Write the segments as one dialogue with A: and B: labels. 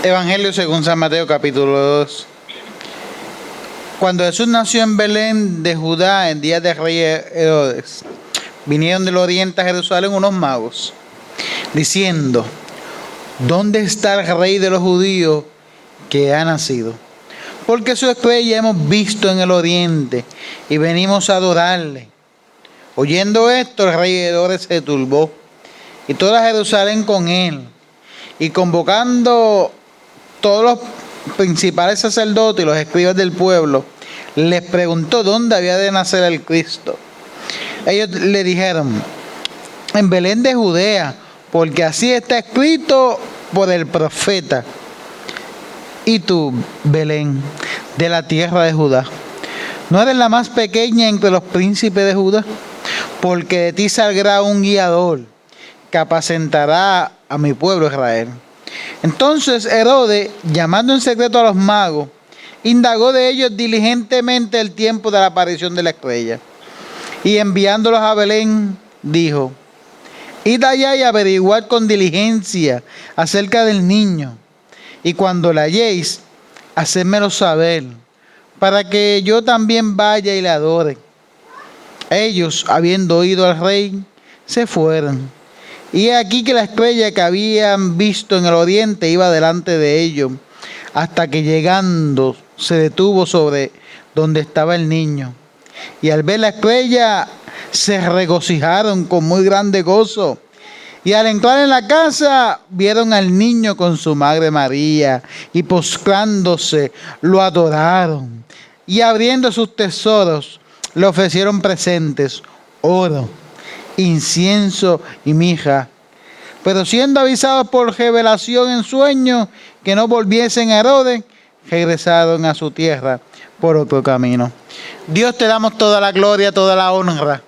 A: Evangelio según San Mateo capítulo 2. Cuando Jesús nació en Belén de Judá en días de rey Herodes, vinieron del oriente a Jerusalén unos magos, diciendo: ¿dónde está el rey de los judíos que ha nacido? Porque su estrella hemos visto en el oriente y venimos a adorarle. Oyendo esto, el rey Herodes se turbó y toda Jerusalén con él, y convocando todos los principales sacerdotes y los escribas del pueblo, les preguntó dónde había de nacer el Cristo. Ellos le dijeron: en Belén de Judea, porque así está escrito por el profeta. Y tú, Belén, de la tierra de Judá, ¿no eres la más pequeña entre los príncipes de Judá? Porque de ti saldrá un guiador que apacentará a mi pueblo Israel. Entonces Herodes, llamando en secreto a los magos, indagó de ellos diligentemente el tiempo de la aparición de la estrella. Y enviándolos a Belén, dijo: id allá y averiguad con diligencia acerca del niño, y cuando la halléis, hacedmelo saber, para que yo también vaya y le adore. Ellos, habiendo oído al rey, se fueron. Y he aquí que la estrella que habían visto en el oriente iba delante de ellos, hasta que llegando se detuvo sobre donde estaba el niño. Y al ver la estrella se regocijaron con muy grande gozo. Y al entrar en la casa vieron al niño con su madre María, y postrándose lo adoraron. Y abriendo sus tesoros le ofrecieron presentes: oro, incienso y mirra. Pero siendo avisados por revelación en sueño que no volviesen a Herodes, regresaron a su tierra por otro camino. Dios, te damos toda la gloria, toda la honra.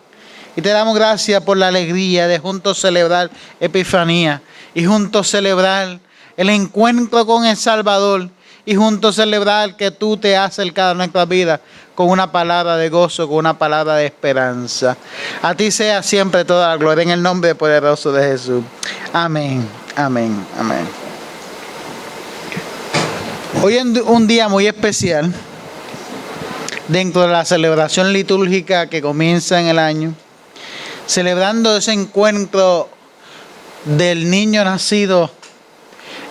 A: Y te damos gracias por la alegría de juntos celebrar Epifanía y juntos celebrar el encuentro con el Salvador y juntos celebrar que tú te has acercado a nuestra vida con una palabra de gozo, con una palabra de esperanza. A ti sea siempre toda la gloria en el nombre poderoso de Jesús. Amén, amén, amén. Hoy es un día muy especial dentro de la celebración litúrgica que comienza en el año, celebrando ese encuentro del niño nacido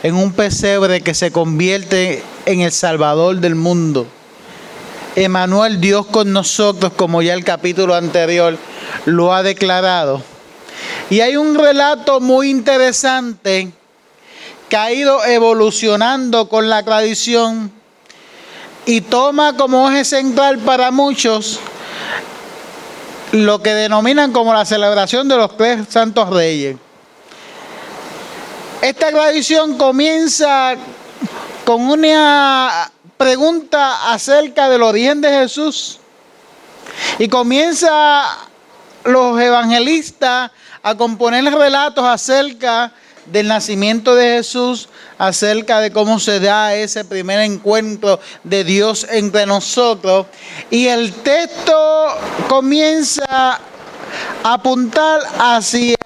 A: en un pesebre que se convierte en el Salvador del mundo. Emmanuel, Dios con nosotros, como ya el capítulo anterior lo ha declarado. Y hay un relato muy interesante que ha ido evolucionando con la tradición y toma como eje central para muchos lo que denominan como la celebración de los tres santos reyes. Esta tradición comienza con una pregunta acerca del origen de Jesús y comienza los evangelistas a componer relatos acerca del nacimiento de Jesús, acerca de cómo se da ese primer encuentro de Dios entre nosotros. Y el texto comienza a apuntar hacia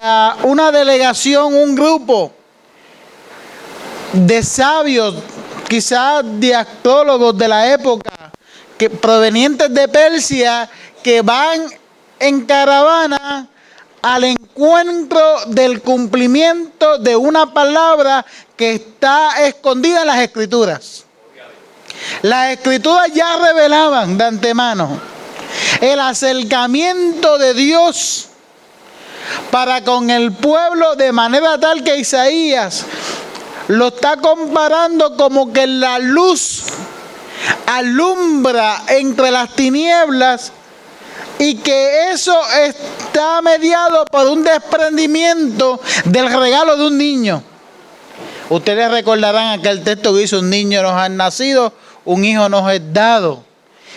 A: una delegación, un grupo de sabios, quizás de astrólogos de la época, que provenientes de Persia, que van en caravana al encuentro del cumplimiento de una palabra que está escondida en las Escrituras. Las Escrituras ya revelaban de antemano el acercamiento de Dios para con el pueblo, de manera tal que Isaías lo está comparando como que la luz alumbra entre las tinieblas y que eso está mediado por un desprendimiento del regalo de un niño. Ustedes recordarán aquel texto que dice: un niño nos ha nacido, un hijo nos es dado.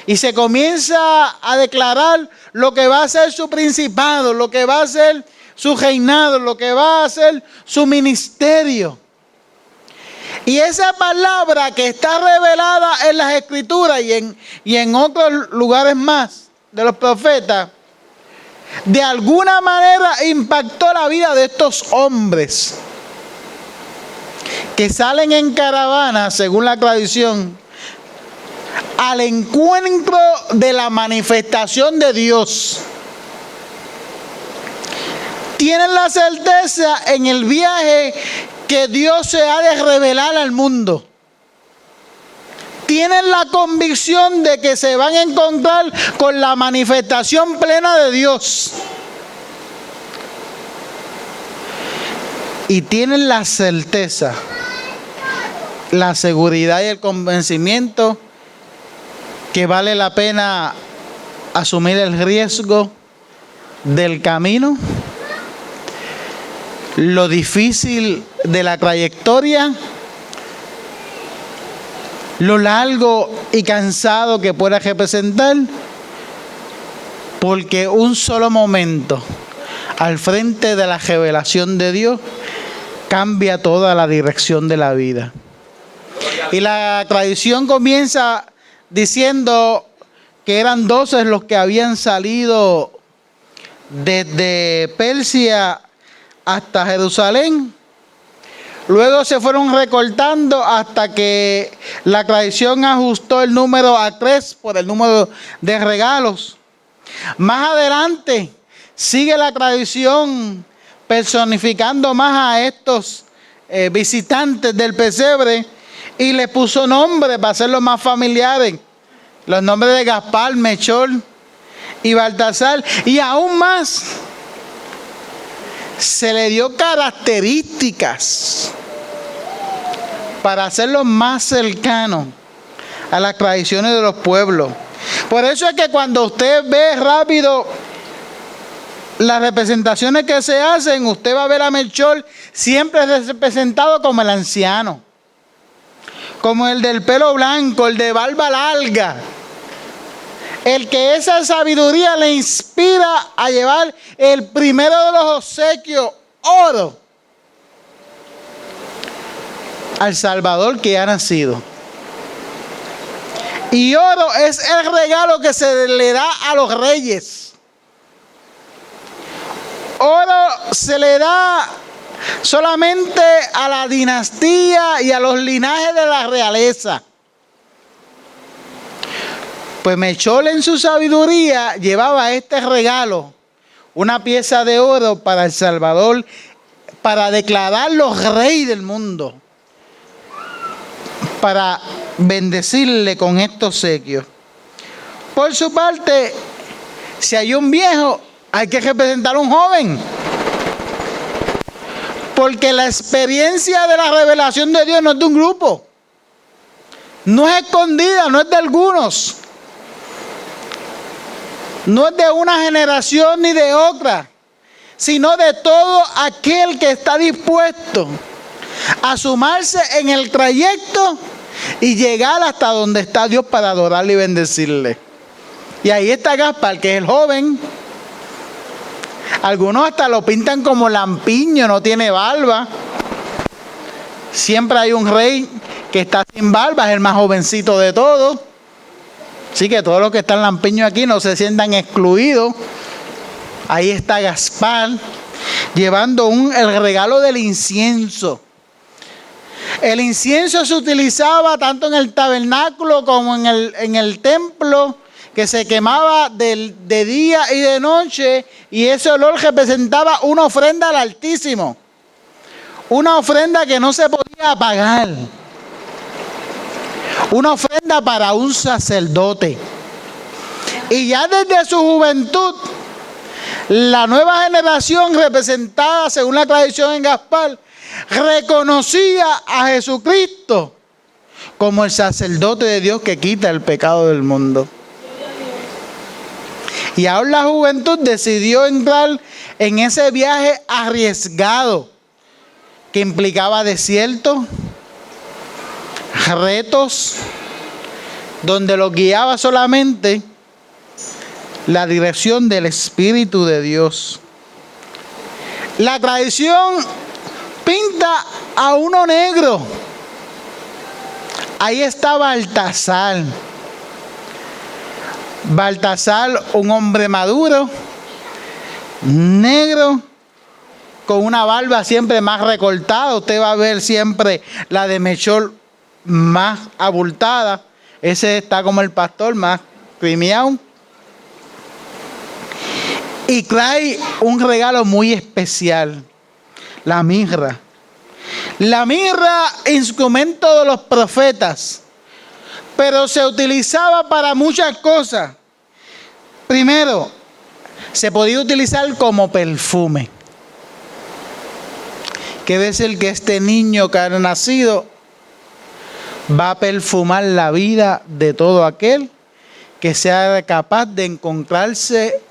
A: Y se comienza a declarar lo que va a ser su principado, lo que va a ser su reinado, lo que va a ser su ministerio. Y esa palabra que está revelada en las Escrituras y en otros lugares más de los profetas, de alguna manera impactó la vida de estos hombres que salen en caravana, según la tradición, al encuentro de la manifestación de Dios. Tienen la certeza en el viaje que Dios se ha de revelar al mundo. Tienen la convicción de que se van a encontrar con la manifestación plena de Dios. Y tienen la certeza, la seguridad y el convencimiento que vale la pena asumir el riesgo del camino, lo difícil de la trayectoria, lo largo y cansado que pueda representar, porque un solo momento al frente de la revelación de Dios cambia toda la dirección de la vida. Y la tradición comienza diciendo que eran 12 los que habían salido desde Persia hasta Jerusalén. Luego se fueron recortando hasta que la tradición ajustó el número a 3 por el número de regalos. Más adelante sigue la tradición personificando más a estos visitantes del pesebre y les puso nombre para hacerlos más familiares. Los nombres de Gaspar, Melchor y Baltasar. Y aún más, se le dio características para hacerlos más cercanos a las tradiciones de los pueblos. Por eso es que cuando usted ve rápido las representaciones que se hacen, usted va a ver a Melchor siempre representado como el anciano, como el del pelo blanco, el de barba larga, el que esa sabiduría le inspira a llevar el primero de los obsequios, oro, al Salvador que ha nacido. Y oro es el regalo que se le da a los reyes. Oro se le da solamente a la dinastía y a los linajes de la realeza. Pues Melchor en su sabiduría llevaba este regalo, una pieza de oro para el Salvador, para declararlo rey del mundo, para bendecirle con estos obsequios. Por su parte, si hay un viejo, hay que representar a un joven. Porque la experiencia de la revelación de Dios no es de un grupo. No es escondida, no es de algunos. No es de una generación ni de otra, sino de todo aquel que está dispuesto a sumarse en el trayecto y llegar hasta donde está Dios para adorarle y bendecirle. Y ahí está Gaspar, que es el joven. Algunos hasta lo pintan como lampiño, no tiene barba. Siempre hay un rey que está sin barba, es el más jovencito de todos. Así que todos los que están lampiños aquí no se sientan excluidos. Ahí está Gaspar, llevando el regalo del incienso. El incienso se utilizaba tanto en el tabernáculo como en el templo, que se quemaba de día y de noche, y ese olor representaba una ofrenda al Altísimo. Una ofrenda que no se podía apagar. Una ofrenda para un sacerdote. Y ya desde su juventud, la nueva generación representada según la tradición en Gaspar, reconocía a Jesucristo como el sacerdote de Dios que quita el pecado del mundo. Y ahora la juventud decidió entrar en ese viaje arriesgado que implicaba desierto, retos, donde los guiaba solamente la dirección del Espíritu de Dios. La tradición pinta a uno negro. Ahí está Baltasar. Baltasar, un hombre maduro, negro, con una barba siempre más recortada. Usted va a ver siempre la de Melchor más abultada. Ese está como el pastor, más crimeado. Y trae un regalo muy especial, la mirra. La mirra, instrumento de los profetas, pero se utilizaba para muchas cosas. Primero, se podía utilizar como perfume. Quiere decir que este niño que ha nacido va a perfumar la vida de todo aquel que sea capaz de encontrarse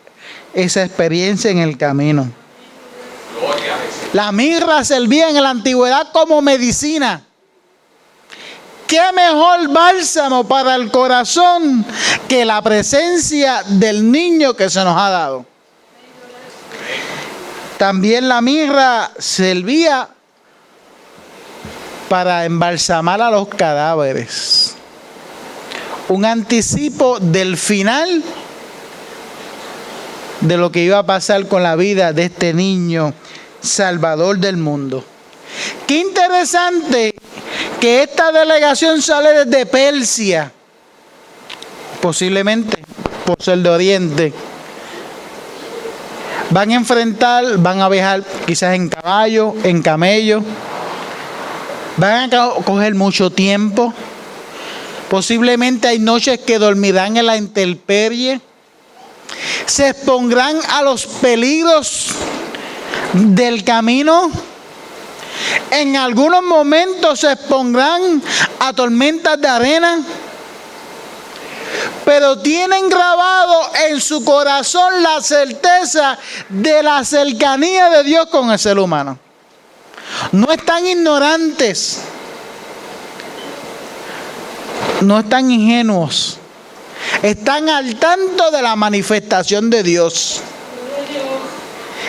A: esa experiencia en el camino. La mirra servía en la antigüedad como medicina. ¿Qué mejor bálsamo para el corazón que la presencia del niño que se nos ha dado? También la mirra servía para embalsamar a los cadáveres. Un anticipo del final de lo que iba a pasar con la vida de este niño salvador del mundo. Qué interesante que esta delegación sale desde Persia, posiblemente por ser de Oriente. Van a viajar quizás en caballo, en camello. Van a coger mucho tiempo. Posiblemente hay noches que dormirán en la intemperie. Se expondrán a los peligros del camino. En algunos momentos se expondrán a tormentas de arena. Pero tienen grabado en su corazón la certeza de la cercanía de Dios con el ser humano. No están ignorantes. No están ingenuos. Están al tanto de la manifestación de Dios.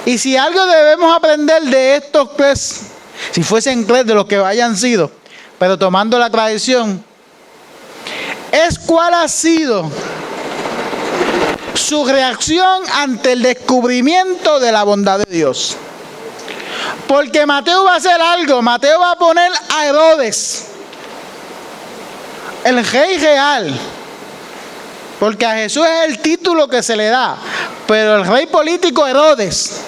A: Y si algo debemos aprender de estos tres, si fuesen tres de los que hayan sido, pero tomando la tradición, es cuál ha sido su reacción ante el descubrimiento de la bondad de Dios. Porque Mateo va a hacer algo. Mateo va a poner a Herodes, el rey real, porque a Jesús es el título que se le da, pero el rey político Herodes,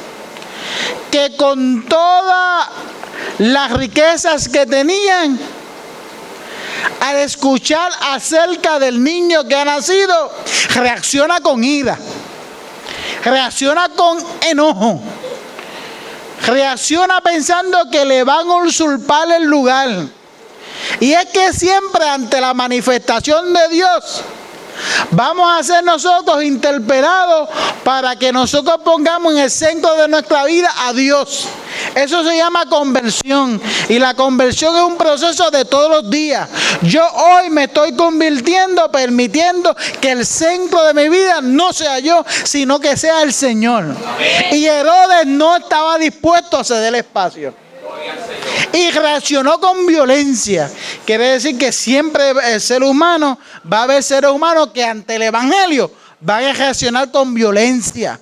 A: que con todas las riquezas que tenían, al escuchar acerca del niño que ha nacido, reacciona con ira, reacciona con enojo, reacciona pensando que le van a usurpar el lugar. Y es que siempre ante la manifestación de Dios vamos a ser nosotros interpelados para que nosotros pongamos en el centro de nuestra vida a Dios. Eso se llama conversión. Y la conversión es un proceso de todos los días. Yo hoy me estoy convirtiendo, permitiendo que el centro de mi vida no sea yo, sino que sea el Señor. Amén. Y Herodes no estaba dispuesto a ceder espacio. Y reaccionó con violencia. Quiere decir que siempre el ser humano, va a haber seres humanos que ante el evangelio van a reaccionar con violencia,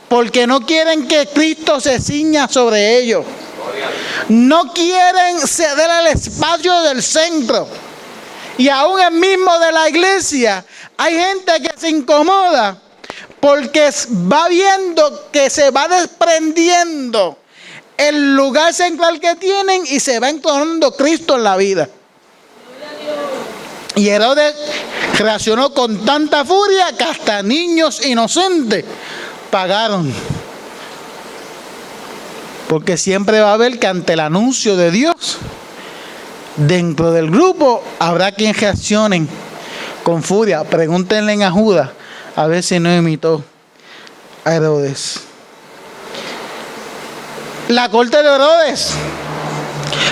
A: porque no quieren que Cristo se ciña sobre ellos. No quieren ceder el espacio del centro. Y aún el mismo de la iglesia hay gente que se incomoda porque va viendo que se va desprendiendo el lugar central que tienen y se va entonando Cristo en la vida. Y Herodes reaccionó con tanta furia que hasta niños inocentes pagaron. Porque siempre va a haber que ante el anuncio de Dios, dentro del grupo habrá quien reaccionen con furia. Pregúntenle a Judas a ver si no imitó a Herodes. La corte de Herodes,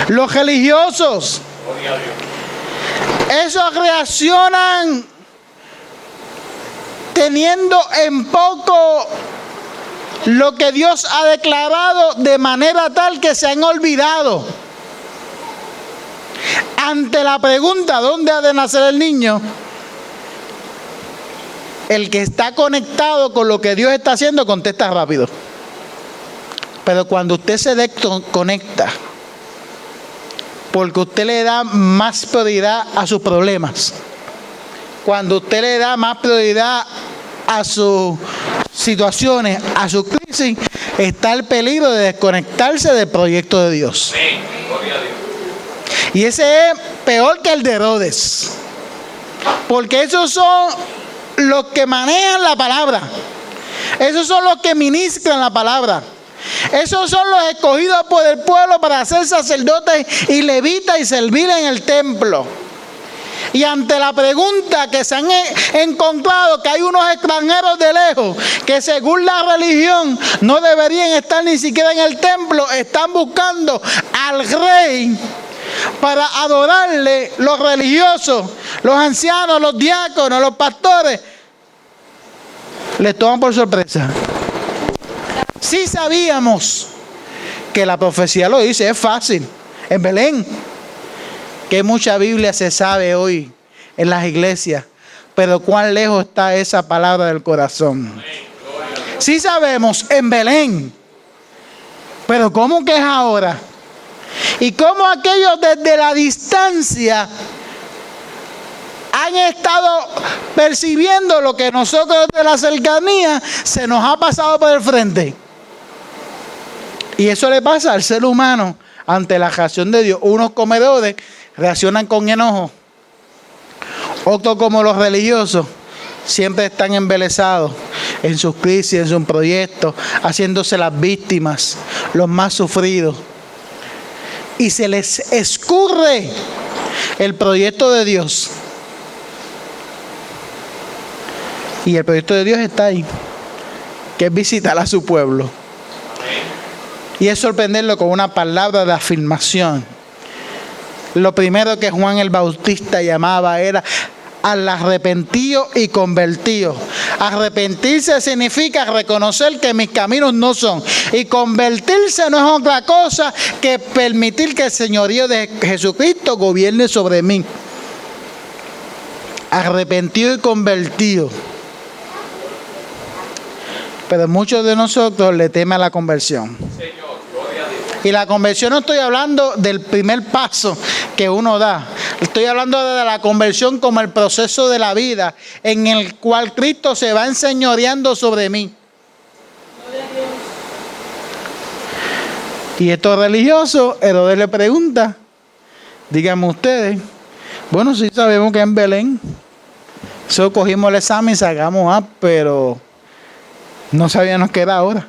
A: los religiosos, esos reaccionan teniendo en poco lo que Dios ha declarado, de manera tal que se han olvidado. Ante la pregunta ¿dónde ha de nacer el niño?, el que está conectado con lo que Dios está haciendo contesta rápido. Pero cuando usted se desconecta, porque usted le da más prioridad a sus problemas, cuando usted le da más prioridad a sus situaciones, a su crisis, está el peligro de desconectarse del proyecto de Dios. Y ese es peor que el de Herodes, porque esos son los que manejan la palabra, esos son los que ministran la palabra, esos son los escogidos por el pueblo para ser sacerdotes y levitas y servir en el templo. Y ante la pregunta que se han encontrado, que hay unos extranjeros de lejos que según la religión no deberían estar ni siquiera en el templo, están buscando al rey para adorarle. Los religiosos, los ancianos, los diáconos, los pastores, les toman por sorpresa. Sí sabíamos que la profecía lo dice, es fácil, en Belén. Que mucha Biblia se sabe hoy en las iglesias, pero cuán lejos está esa palabra del corazón. Sí sabemos, en Belén, pero ¿cómo que es ahora? Y cómo aquellos desde la distancia han estado percibiendo lo que nosotros desde la cercanía se nos ha pasado por el frente. Y eso le pasa al ser humano ante la reacción de Dios. Unos comedores reaccionan con enojo, otros como los religiosos siempre están embelesados en sus crisis, en sus proyectos, haciéndose las víctimas, los más sufridos, y se les escurre el proyecto de Dios. Y el proyecto de Dios está ahí, que es visitar a su pueblo, y es sorprenderlo con una palabra de afirmación. Lo primero que Juan el Bautista llamaba era al arrepentido y convertido. Arrepentirse significa reconocer que mis caminos no son. Y convertirse no es otra cosa que permitir que el señorío de Jesucristo gobierne sobre mí. Arrepentido y convertido. Pero muchos de nosotros le temen a la conversión. Y la conversión no estoy hablando del primer paso que uno da. Estoy hablando de la conversión como el proceso de la vida en el cual Cristo se va enseñoreando sobre mí. Y estos religiosos, Herodes le pregunta, díganme ustedes, bueno, sí sabemos que en Belén, solo cogimos el examen y sacamos pero no sabíamos qué era ahora.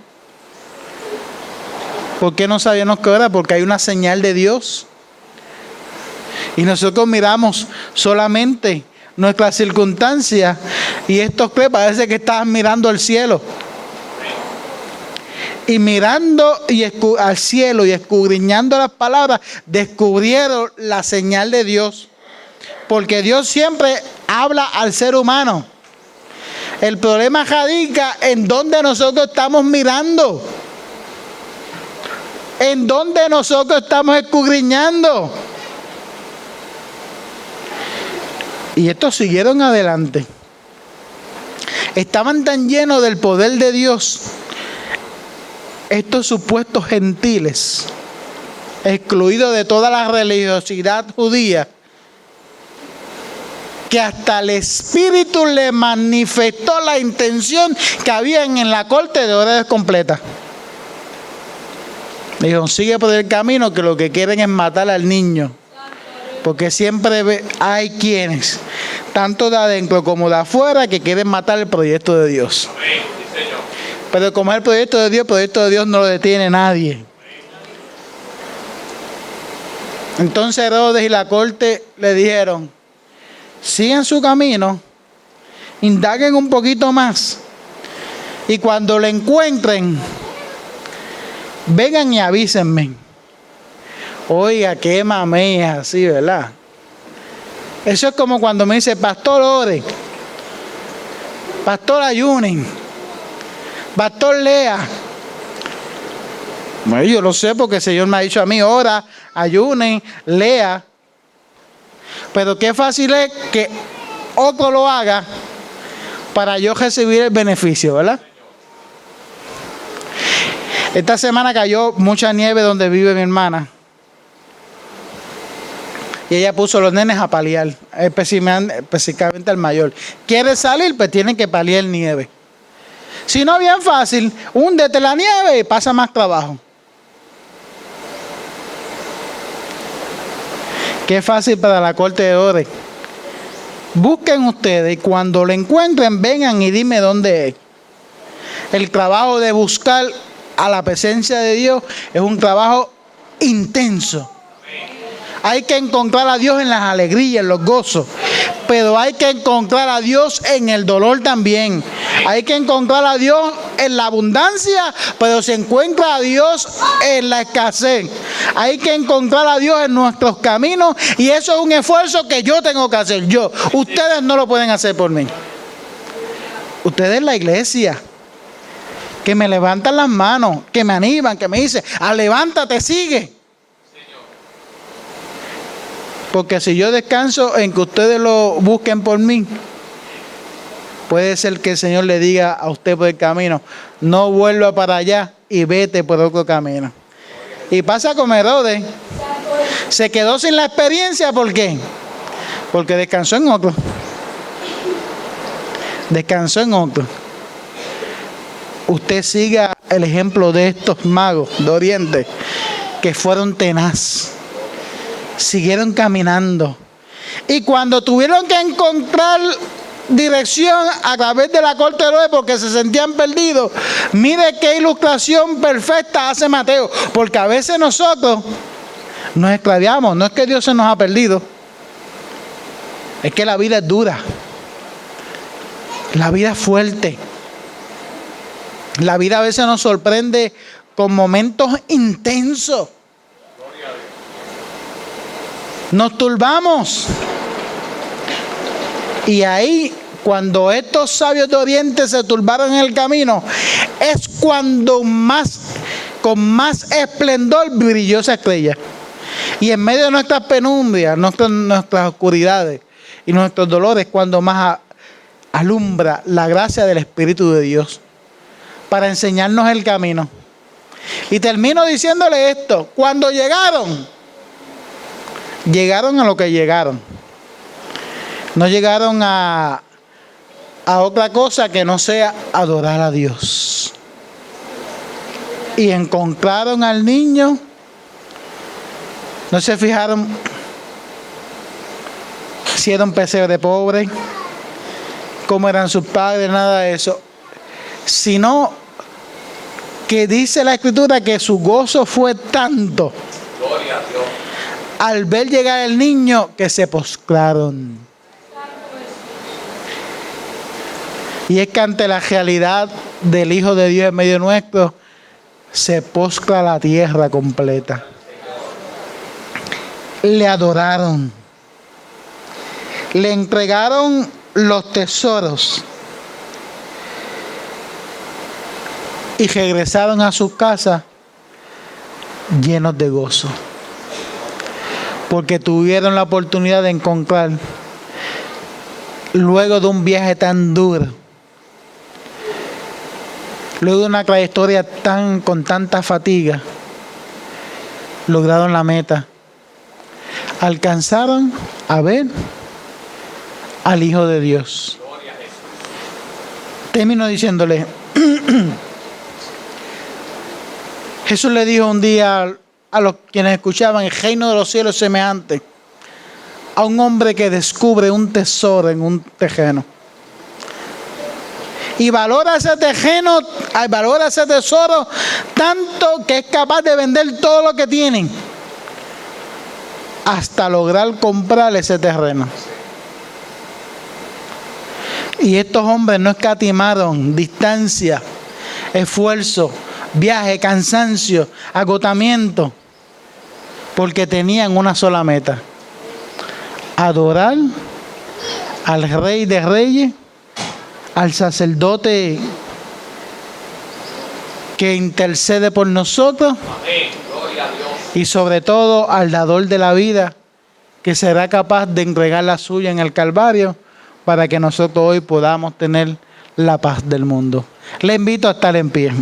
A: ¿Por qué no sabíamos qué era? Porque hay una señal de Dios. Y nosotros miramos solamente nuestras circunstancias. Y estos que parece que estaban mirando al cielo. Y mirando al cielo y escudriñando las palabras, descubrieron la señal de Dios. Porque Dios siempre habla al ser humano. El problema radica en donde nosotros estamos mirando. En donde nosotros estamos escudriñando. Y estos siguieron adelante. Estaban tan llenos del poder de Dios, estos supuestos gentiles, excluidos de toda la religiosidad judía, que hasta el Espíritu le manifestó la intención que habían en la corte de Herodes completa. Dijo, sigue por el camino, que lo que quieren es matar al niño. Porque siempre hay quienes, tanto de adentro como de afuera, que quieren matar el proyecto de Dios. Pero como es el proyecto de Dios no lo detiene nadie. Entonces Herodes y la corte le dijeron, sigan su camino, indaguen un poquito más, y cuando lo encuentren, vengan y avísenme. Oiga, qué mamey así, ¿verdad? Eso es como cuando me dice, pastor, ore, pastor, ayunen, pastor, lea. Bueno, yo lo sé porque el Señor me ha dicho a mí, ora, ayunen, lea. Pero qué fácil es que otro lo haga para yo recibir el beneficio, ¿verdad? Esta semana cayó mucha nieve donde vive mi hermana. Y ella puso a los nenes a paliar, específicamente al mayor. ¿Quiere salir? Pues tienen que paliar nieve. Si no, bien fácil, húndete la nieve y pasa más trabajo. Qué fácil para la corte de ores. Busquen ustedes y cuando lo encuentren, vengan y dime dónde es. El trabajo de buscar a la presencia de Dios es un trabajo intenso. Hay que encontrar a Dios en las alegrías, en los gozos. Pero hay que encontrar a Dios en el dolor también. Hay que encontrar a Dios en la abundancia, pero se encuentra a Dios en la escasez. Hay que encontrar a Dios en nuestros caminos y eso es un esfuerzo que yo tengo que hacer yo. Ustedes no lo pueden hacer por mí. Ustedes la iglesia, que me levantan las manos, que me animan, que me dicen, levántate, sigue. Porque si yo descanso en que ustedes lo busquen por mí, puede ser que el Señor le diga a usted por el camino, no vuelva para allá y vete por otro camino. Y pasa como Herodes. Se quedó sin la experiencia, ¿por qué? Porque descansó en otro. Descansó en otro. Usted siga el ejemplo de estos magos de Oriente que fueron tenaz. Siguieron caminando. Y cuando tuvieron que encontrar dirección a través de la corte de Herodes porque se sentían perdidos, mire qué ilustración perfecta hace Mateo. Porque a veces nosotros nos extraviamos. No es que Dios se nos ha perdido. Es que la vida es dura. La vida es fuerte. La vida a veces nos sorprende con momentos intensos. Nos turbamos. Y ahí, cuando estos sabios de Oriente se turbaron en el camino, es cuando con más esplendor brilló esa estrella. Y en medio de nuestras penumbrias, nuestras oscuridades y nuestros dolores, cuando más alumbra la gracia del Espíritu de Dios para enseñarnos el camino. Y termino diciéndole esto: cuando llegaron a lo que llegaron. No llegaron a otra cosa que no sea adorar a Dios. Y encontraron al niño. No se fijaron si era un pesebre pobre, cómo eran sus padres, nada de eso. Sino que dice la Escritura que su gozo fue tanto, gloria a Dios, al ver llegar el niño, que se postraron. Y es que ante la realidad del Hijo de Dios en medio nuestro, se postra la tierra completa. Le adoraron. Le entregaron los tesoros. Y regresaron a sus casas llenos de gozo. Porque tuvieron la oportunidad de encontrar, luego de un viaje tan duro, luego de una trayectoria con tanta fatiga, lograron la meta. Alcanzaron a ver al Hijo de Dios. Termino diciéndole, Jesús le dijo un día a los quienes escuchaban: el reino de los cielos es semejante a un hombre que descubre un tesoro en un terreno. Y valora ese terreno, valora ese tesoro tanto que es capaz de vender todo lo que tienen hasta lograr comprar ese terreno. Y estos hombres no escatimaron distancia, esfuerzo, viaje, cansancio, agotamiento, porque tenían una sola meta: adorar al Rey de Reyes, al sacerdote que intercede por nosotros. Amén. Gloria a Dios. Y sobre todo al dador de la vida, que será capaz de entregar la suya en el Calvario para que nosotros hoy podamos tener la paz del mundo. Le invito a estar en pie.